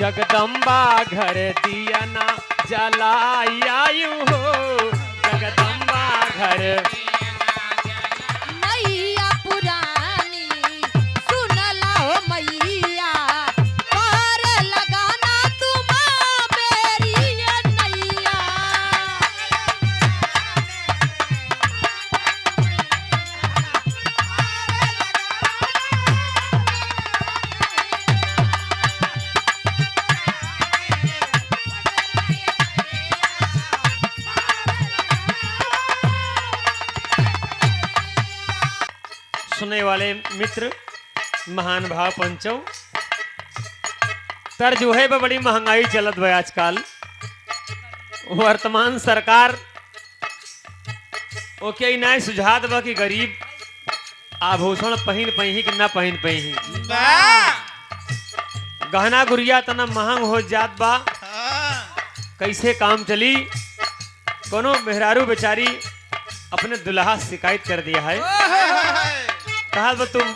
जगदम्बा घर दिया ना जलाई आयु हो, जगदम्बा घर। मैया पुरानी सुनला हो मैया, पार लगाना तुम मेरी नैया। सुनने वाले मित्र महान भाव पंचों, तर जो है बड़ी महंगाई चलत बा आजकल। वर्तमान सरकार ओके नहीं सुझात बा कि गरीब आभूषण पहन पही कि ना पहन पही। गहना गुड़िया तना महंग हो जात बा, कैसे काम चली। कोनो मेहरारू बेचारी अपने दुल्हा से शिकायत कर दिया है, कहा बा तुम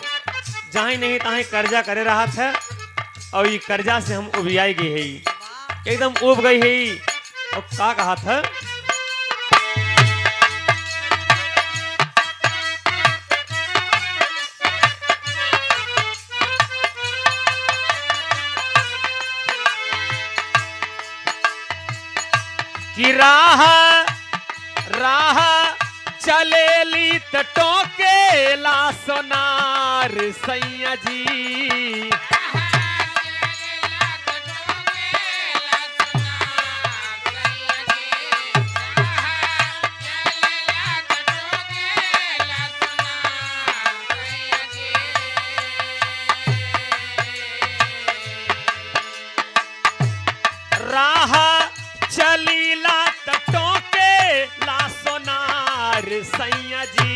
जहाँ नहीं तहाँ कर्जा करे रहा था और ये कर्जा से हम उबियाई गई है, एकदम उब गई है। और का कहा था, कि राह राह चलेली तटों के ला सोनार सैया जी। राह चलीला तटों के ला सोनार सैया जी।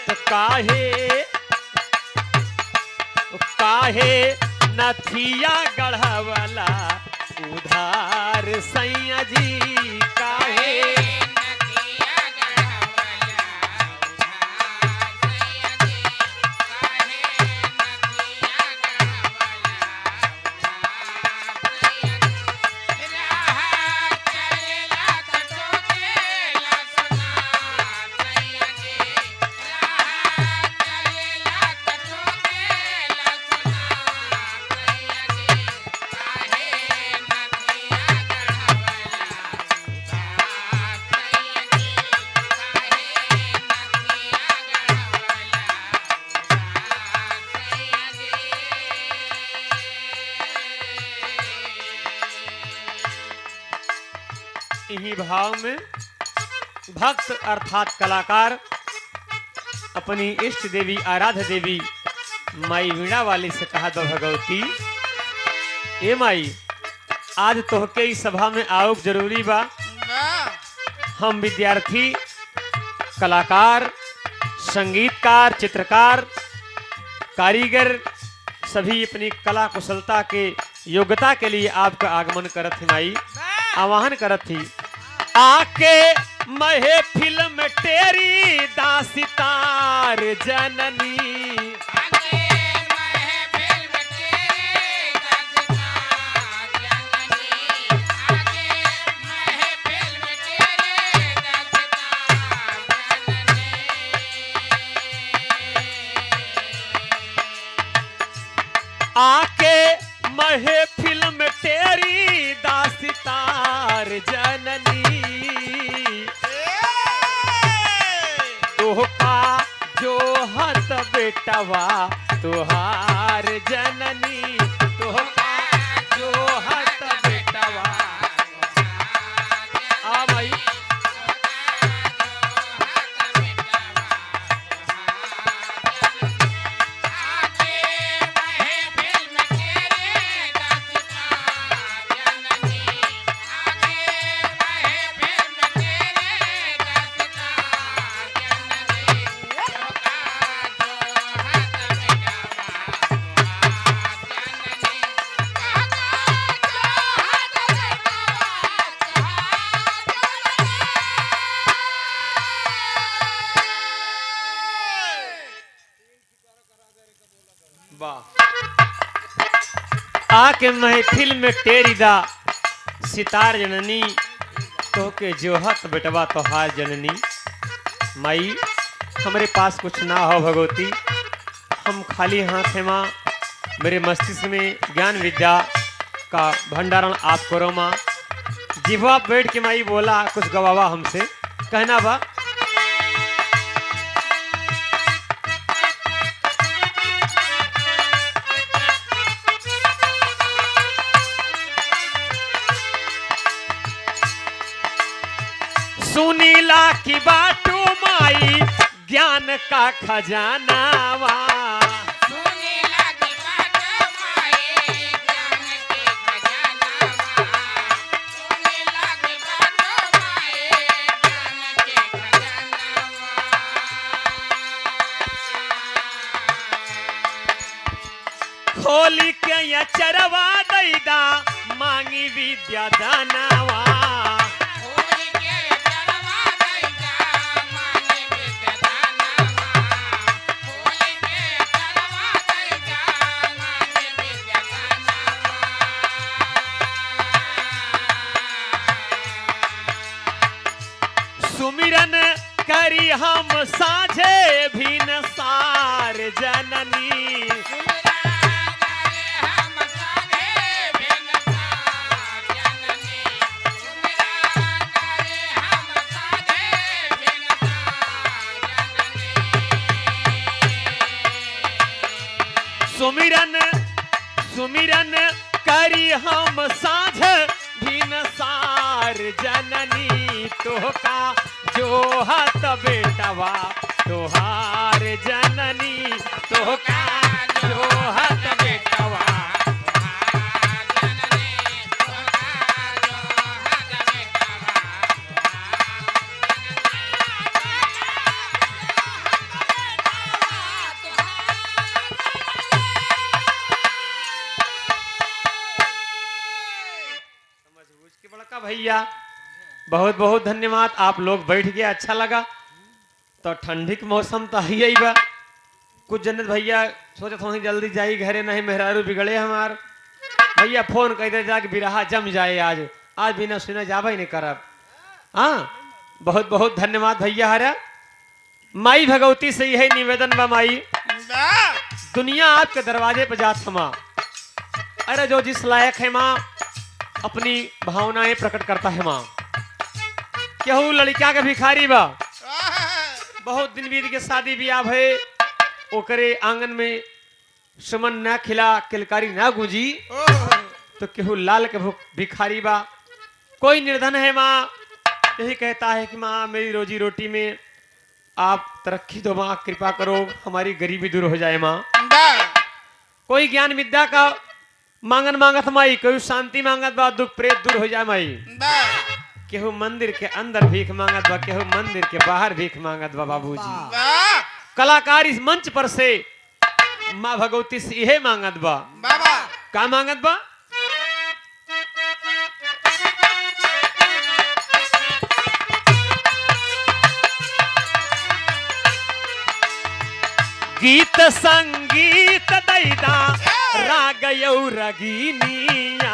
तो काहे नथिया गढ़वाला उधार सैया जी, काहे इन्हीं भाव में भक्त अर्थात कलाकार अपनी इष्ट देवी आराध्य देवी माई वीणा वाली से कहा दो, भगवती ए माई आज तोहके इस सभा में आओ जरूरी बा। हम विद्यार्थी कलाकार संगीतकार चित्रकार कारीगर सभी अपनी कला कुशलता के योग्यता के लिए आपका आगमन करत थी माई, आवाहन करत थी। आके महे फिल्म तेरी दासितार जननी, आके महे फिल्म तेरी दासितार जननी। तोहका जो हत बेटवा तुहार जननी, तोहका जो हत बेटवा। आ भाई आके महफिल में टेरिदा सितार जननी तो के जोहत बेटवा तोहार जननी। माई हमारे पास कुछ ना हो भगवती, हम खाली हाथ हैं माँ। मेरे मस्तिष्क में ज्ञान विद्या का भंडारण आप करो माँ। जिह्वा बैठ के माई बोला कुछ गवावा हमसे कहना बा। सुनीला की बाटू माई ज्ञान का खजानावा। खोली के या चरवा दैदा मांगी विद्या दानावा। सुमिरन करी हम साझे भीन सार जननी। सुमिरन सुमिरन करी हम साझ भीन सार जननी। तोहका जोहत बेटवा तोहार जननी। तोहका जोहत बेटवा। बड़का भैया बहुत बहुत धन्यवाद। आप लोग बैठ गया अच्छा लगा। तो ठंडी के मौसम तो ही बा। कुछ जन्नत भैया सोचे थोड़ी जल्दी जाई घरे, नहीं मेहरारू बिगड़े हमार। भैया फोन कह दे जाके बिरहा जम जाए आज आज बिना सुने जाबा ही नहीं करब। हाँ बहुत बहुत धन्यवाद भैया। हरा माई भगवती से यही निवेदन बा माई, दुनिया आपके दरवाजे पर जात माँ। अरे जो जिस लायक है माँ अपनी भावनाएं प्रकट करता है माँ। केहू लड़का के भिखारी बा, बहुत दिन बीत के शादी ब्याह भे, ओकरे आंगन में सुमन ना खिला किलकारी ना गूंजी, तो केहू लाल के भिखारी बा। कोई निर्धन है माँ, यही कहता है कि माँ मेरी रोजी रोटी में आप तरक्की दो माँ, कृपा करो हमारी गरीबी दूर हो जाए माँ। कोई ज्ञान विद्या का मांगन मांगत माई, कोई शांति मांगत बा, दुख प्रेत दूर हो जाए माई। केहू मंदिर के अंदर भीख मांगत बा, केहू मंदिर के बाहर भीख मांगत बा। बाबूजी कलाकार इस मंच पर से माँ भगवती से यही मांगत बा। का मांगत बा? गीत संगीत दैदा राग यौ रगीनिया।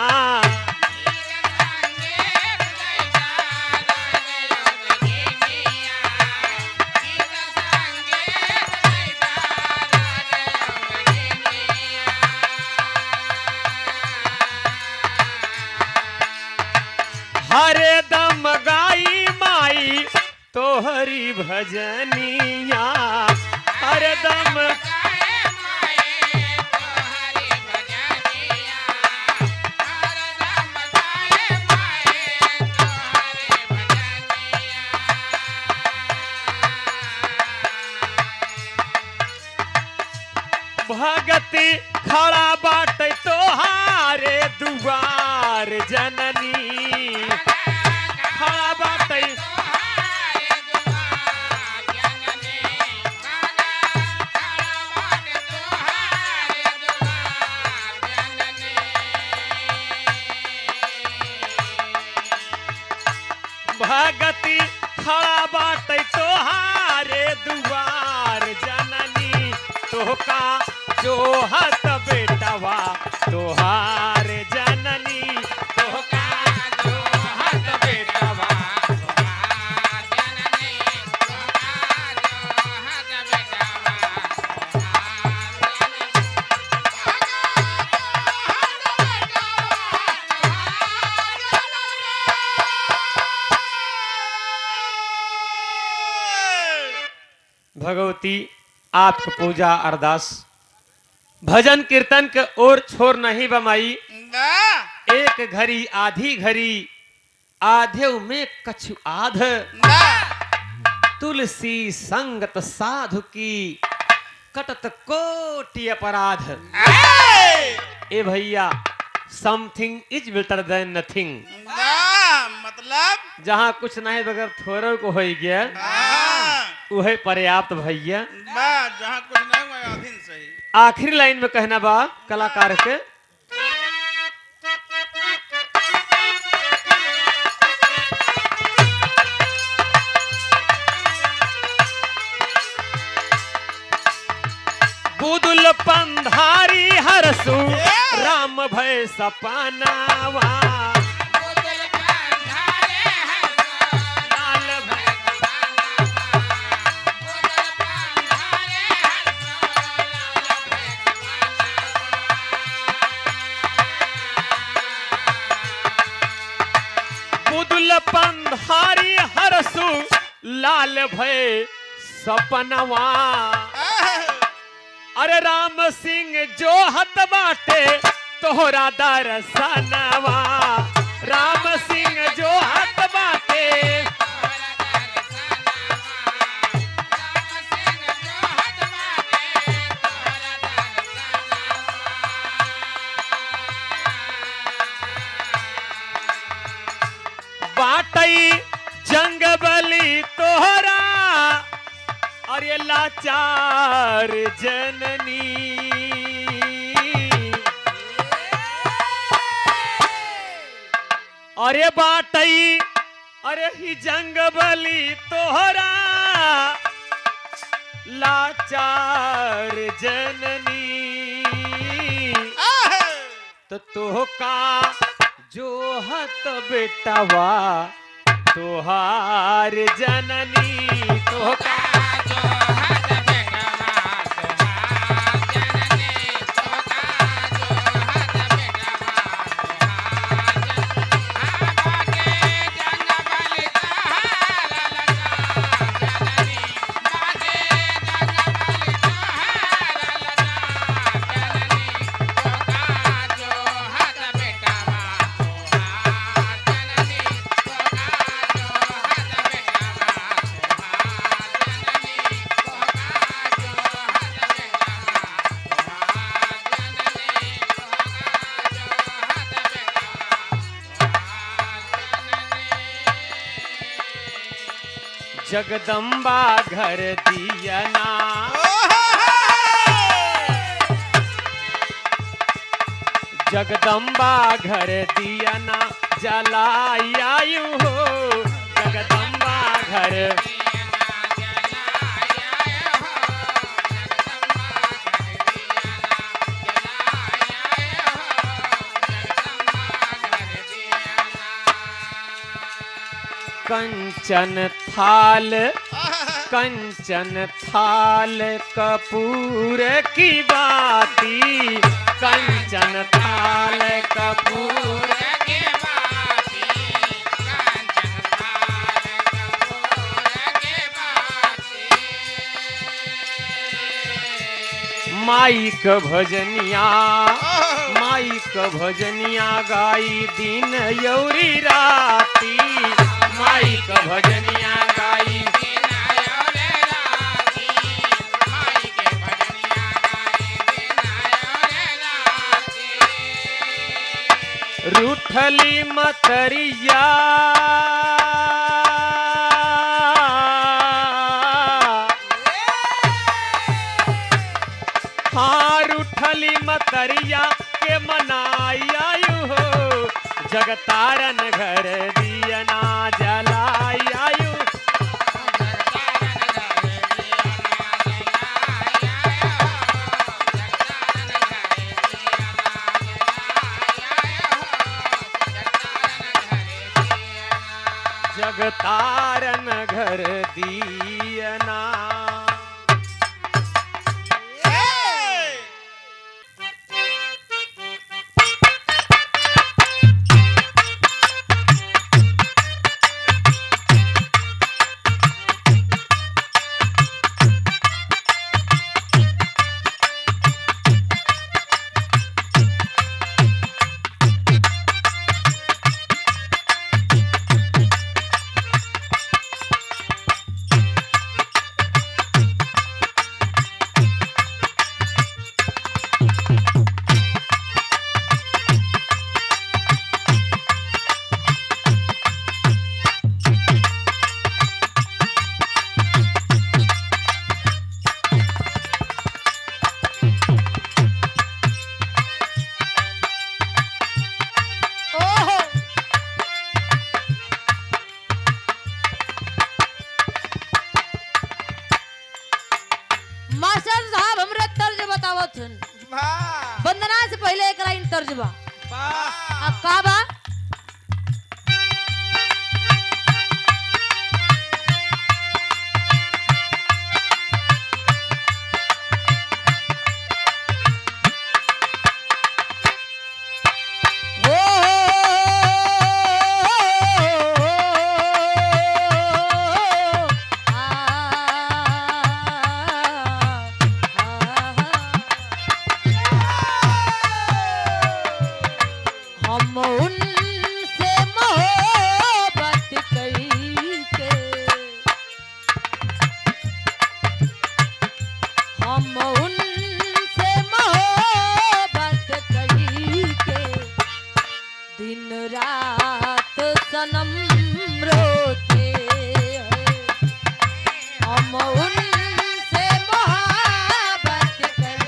हरे दम गाई माई तोहरी भजनिया। हरे दम भगति खड़ा बाट तोहारे दुआर जननी। खड़ा बाट भगति खड़ा बाट तोहारे दुआर जननी। तोहका जोहत बे भगवती आपको पूजा अरदास भजन कीर्तन के और छोर नहीं बमाई। ना एक घड़ी आधी घड़ी आधे में कछु आध ना तुलसी संगत साधु की कटत कोटि अपराध। ए भैया something is better than nothing. ना मतलब जहाँ कुछ नहीं बगैर थोड़े को हो गया वही पर्याप्त भैया। बा जहाँ कुछ नहीं हुआ अधीन सही। आखिरी लाइन में कहना बा कलाकार के बुदुल पंधारी हरसु राम भय सपनावा लाल भय बुदुल पंधारी हरसु लाल भय सपनवा। अरे राम सिंह जो हत बाटे तोहरा दर्शनवा। राम सिंह जो हत बाटे बाटई जंग बली तोहरा। अरे लाचार जननी अरे बाटई अरे ही जंग बली तोहरा लाचार जननी। तो तोहका जो हत बेटावा तोहार जननी। तोहका जगदम्बा घर दियना। जगदम्बा घर दियना जलायु हो। जगदम्बा घर कंचन थाल कपूर की बाती। कंचन थाल कपूर की बाती। कंचन थाल कपूर की बाती। माइक भजनिया गाई दिन यौरी राती। माइक भजनिया गाई दिन यौरी राती। माइक भजनिया गाई दिन यौरी राती। रूठली मतरिया हाँ रूठली मतरिया के मनायु हो। जगतारन घर दियना जलायु। जगतारन घर दियना। पहले एक लाइन तर्ज बा वाह अब का बा हम उनसे मोहब्बत करके हम उनसे मोहब्बत करके दिन रात सनम रोते हैं हम उनसे मोहब्बत करके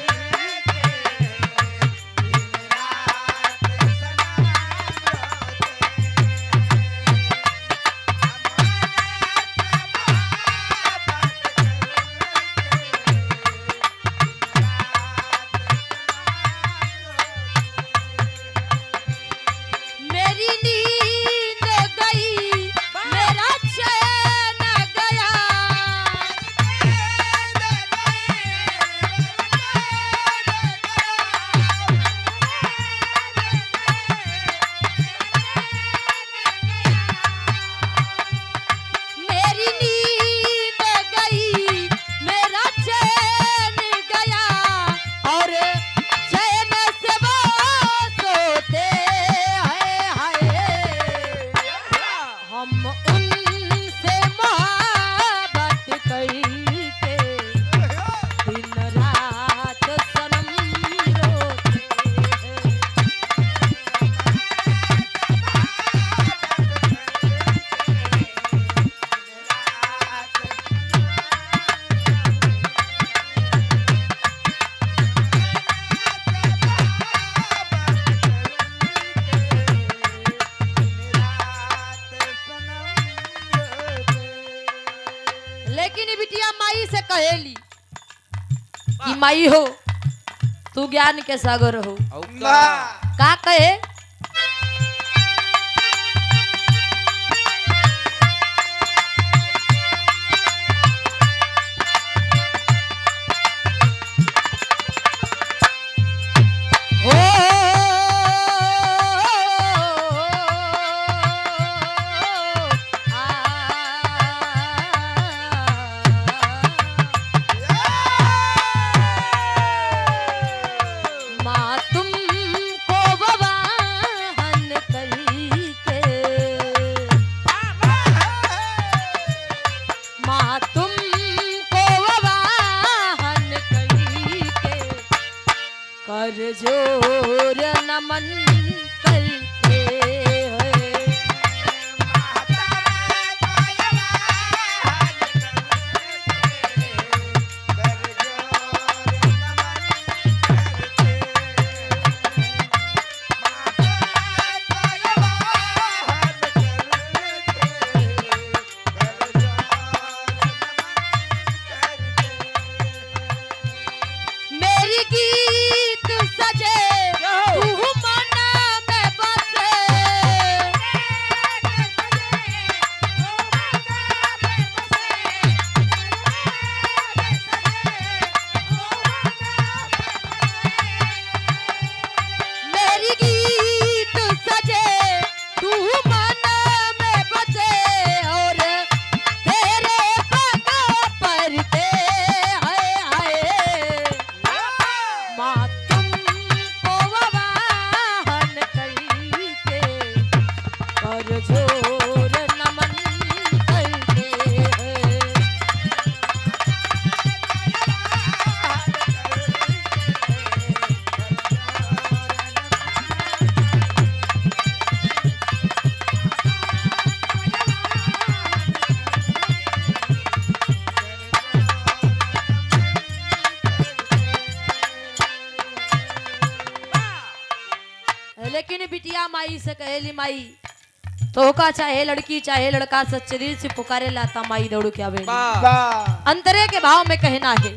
मेरी नींद गई मेरा चैन गया मेरी नींद गई मेरा चैन गया और चैन से वो सोते हैं हाय हम उनसे मोहब्बत करके दिन रात सनम रोते हैं लेकिन ई बिटिया माई से कहेली कि माई हो तू ज्ञान के सागर हो का कहे हो माँ तुमको बवाहन करके माँ तुमको बवाहन करके कर जोर नमन करते हैं मेरी गीत सजे तू मन में बसे मेरी गीत सजे तू मन में बसे और तेरे पग परते हाय हाय माँ तुमको बवाहन करके कर जोर नमन करते हैं लेकिन बिटिया माई से कहेली माई तो का चाहे लड़की चाहे लड़का सच्चे दिल से पुकारे लाता माई दौड़ू क्या बेली अंतरे के भाव में कहना है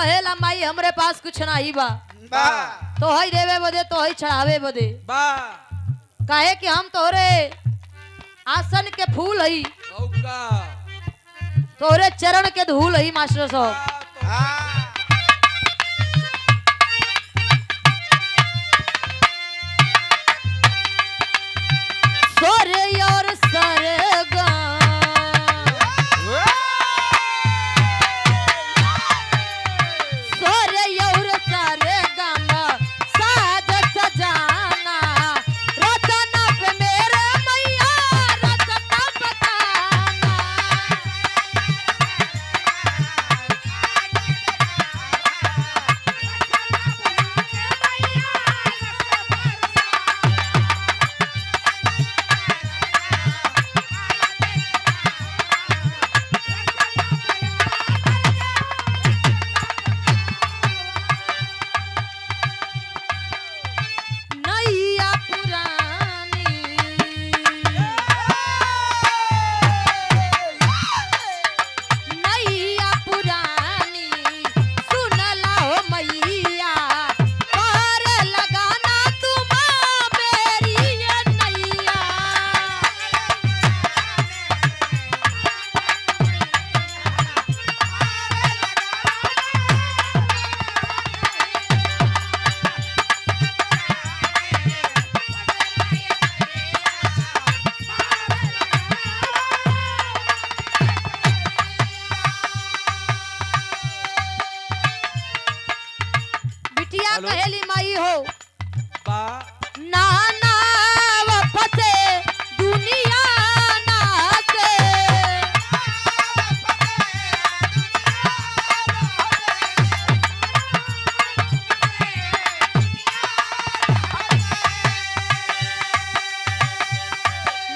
कहेला माई हमरे पास कुछ नहीं बा बा तो हई देवे बदे तो हई चढ़ावे बदे बा काहे कि हम तोरे आसन के फूल हई औका तोरे चरण के धूल हई मास्टर साहब हाँ सोरे और सरगा सोरे और सरगा साज सजाना रचना पे मेरे मैया रचना बताना नैया पुरानी नैया पुरानी सुनला हो मैया पार लगाना तुम मेरी ये नैया बिटिया हेलो? कहेली माई हो बा नाना फसे दुनिया नाचे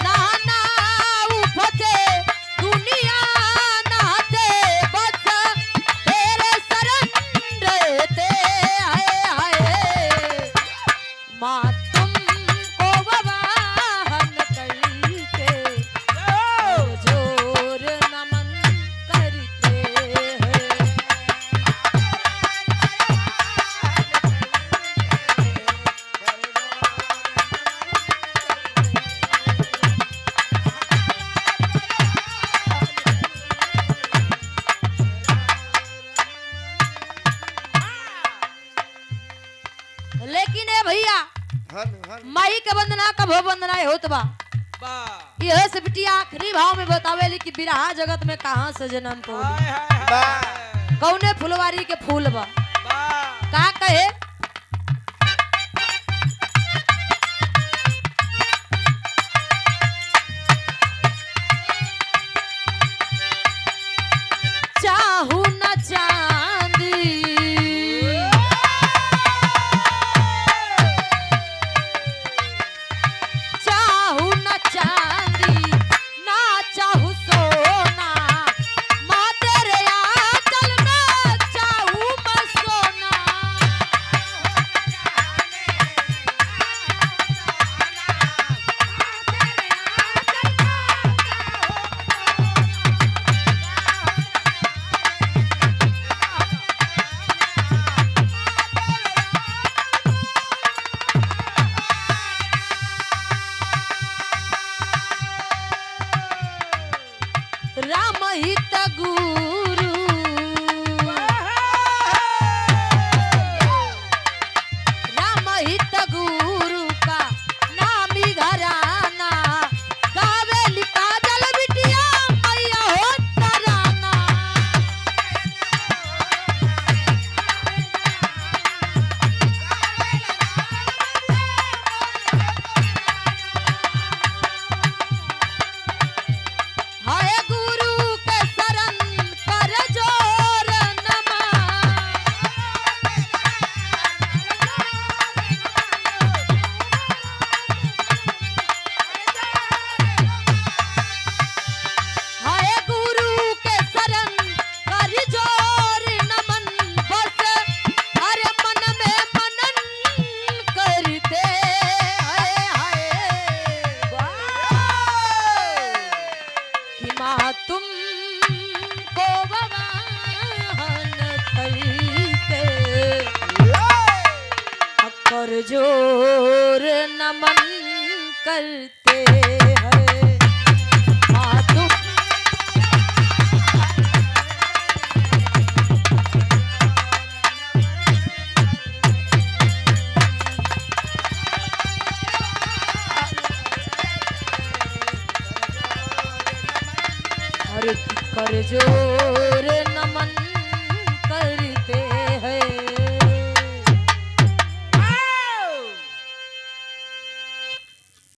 नाना फसे दुनिया नाचे बस तेरे शरण रहते हाय हाय माँ तुमको ववाहन करके जोर नमन करते हैं लेकिन ए भैया हन हन माई के वंदना कभो वंदना होत बा बा यह से बिटिया आखिरी भाव में बतावेली कि बिरहा जगत में कहाँ से जन्म हाय पौली हाय हाय कौने फुलवारी के फूल बा बा का कहे चाहू न चांदी चाहू न चांदी ना चाहू सोना माँ तेरे आंचल में चाहू मैं सोना जोर नमन करते हैं माँ तुम कर जोर